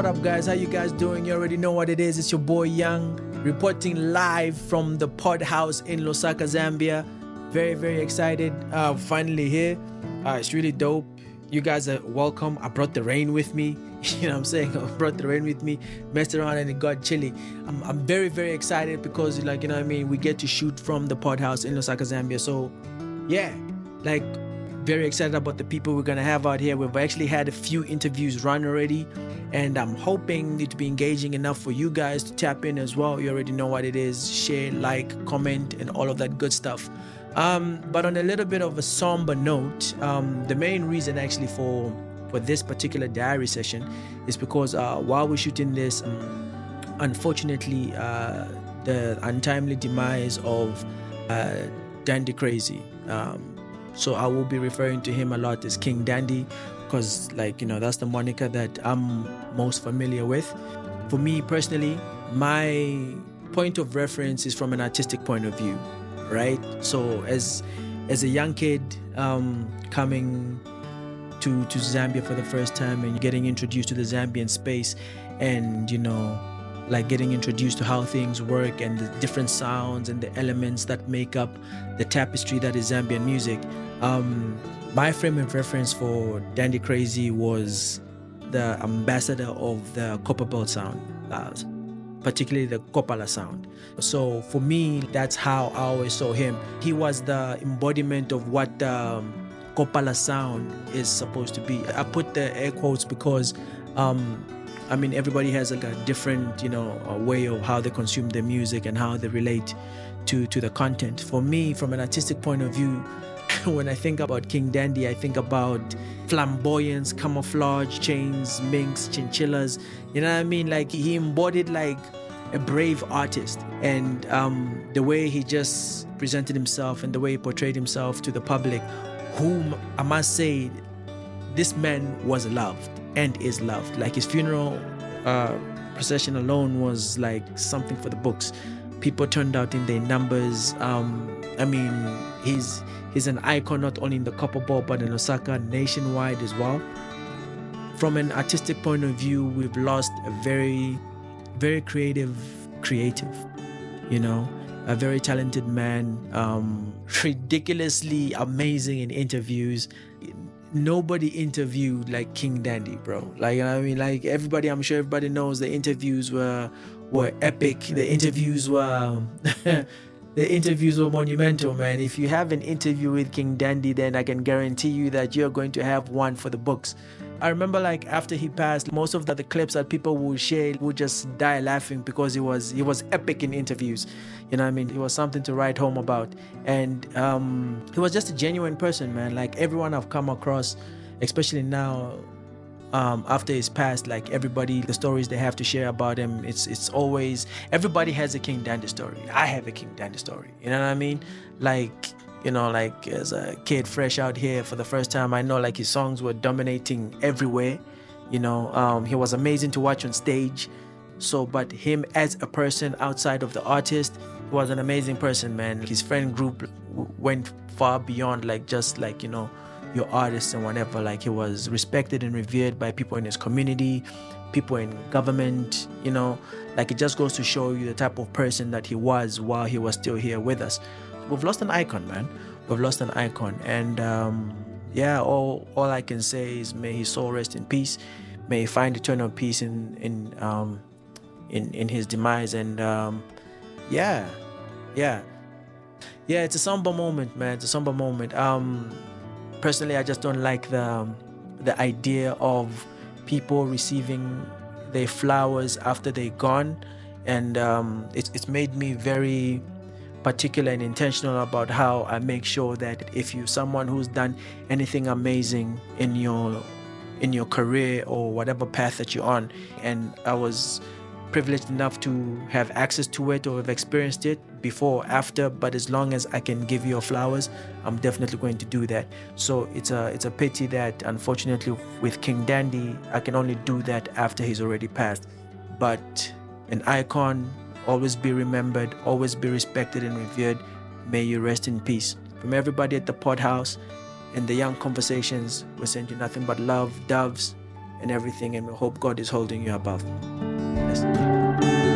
What up, guys? How you guys doing? You already know what it is. It's your boy Young, reporting live from the pod house in Lusaka, Zambia. Very excited. Finally here. It's really dope. You guys are welcome. I brought the rain with me. You know what I'm saying? I brought the rain with me, messed around, and it got chilly. I'm very excited because, like, you know what I mean, we get to shoot from the pod house in Lusaka, Zambia. So yeah, like, very excited about the people we're gonna have out here. We've actually had a few interviews run already, and I'm hoping it to be engaging enough for you guys to tap in as well. You already know what it is. Share, like, comment, and all of that good stuff. But on a little bit of a somber note, the main reason actually for this particular diary session is because while we're shooting this, unfortunately, the untimely demise of Dandy Crazy. So I will be referring to him a lot as King Dandy because, like, you know, that's the moniker that I'm most familiar with. For me personally, my point of reference is from an artistic point of view, right? So as a young kid coming to Zambia for the first time and getting introduced to the Zambian space, and, you know, like, getting introduced to how things work and the different sounds and the elements that make up the tapestry that is Zambian music. My frame of reference for Dandy Crazy was the ambassador of the Copper Belt sound, particularly the Kopala sound. So for me, that's how I always saw him. He was the embodiment of what Kopala sound is supposed to be. I put the air quotes because I mean, everybody has like a different, you know, way of how they consume their music and how they relate to the content. For me, from an artistic point of view, when I think about King Dandy, I think about flamboyance, camouflage, chains, minks, chinchillas. You know what I mean? Like, he embodied like a brave artist, and the way he just presented himself and the way he portrayed himself to the public, whom I must say, this man was loved and is loved. Like, his funeral procession alone was like something for the books. People turned out in their numbers. I mean, he's an icon not only in the Copper Belt but in Lusaka, nationwide as well. From an artistic point of view, we've lost a very creative, you know, a very talented man, ridiculously amazing in interviews. Nobody interviewed like King Dandy, bro. Like, you know what I mean? Like, everybody, I'm sure everybody knows the interviews were epic. The interviews were the interviews were monumental, man. If you have an interview with King Dandy, then I can guarantee you that you're going to have one for the books. I remember, like, after he passed, most of the clips that people would share would just die laughing because he was epic in interviews. You know what I mean? He was something to write home about. And he was just a genuine person, man. Like, everyone I've come across, especially now, after his past, like, everybody, the stories they have to share about him, it's always, everybody has a King Dandy story. I have a King Dandy story. You know what I mean? Like, you know, like, as a kid fresh out here for the first time, I know, like, his songs were dominating everywhere. You know, he was amazing to watch on stage. So, but him as a person outside of the artist, he was an amazing person, man. His friend group went far beyond, like, just like, you know, your artists and whatever. Like, he was respected and revered by people in his community, people in government, you know. Like, it just goes to show you the type of person that he was while he was still here with us. We've lost an icon, man. We've lost an icon. And yeah, all I can say is, may his soul rest in peace. May he find eternal peace in his demise. And yeah, it's a somber moment, man. It's a somber moment. Personally, I just don't like the idea of people receiving their flowers after they're gone. And it's made me very particular and intentional about how I make sure that if you're someone who's done anything amazing in your career or whatever path that you're on, and I was privileged enough to have access to it or have experienced it before, after, but as long as I can give you flowers, I'm definitely going to do that. So it's a pity that, unfortunately, with King Dandy, I can only do that after he's already passed. But an icon, always be remembered, always be respected and revered. May you rest in peace. From everybody at the pod house and the Young Conversations, we send you nothing but love, doves, and everything, and we hope God is holding you above. Yes.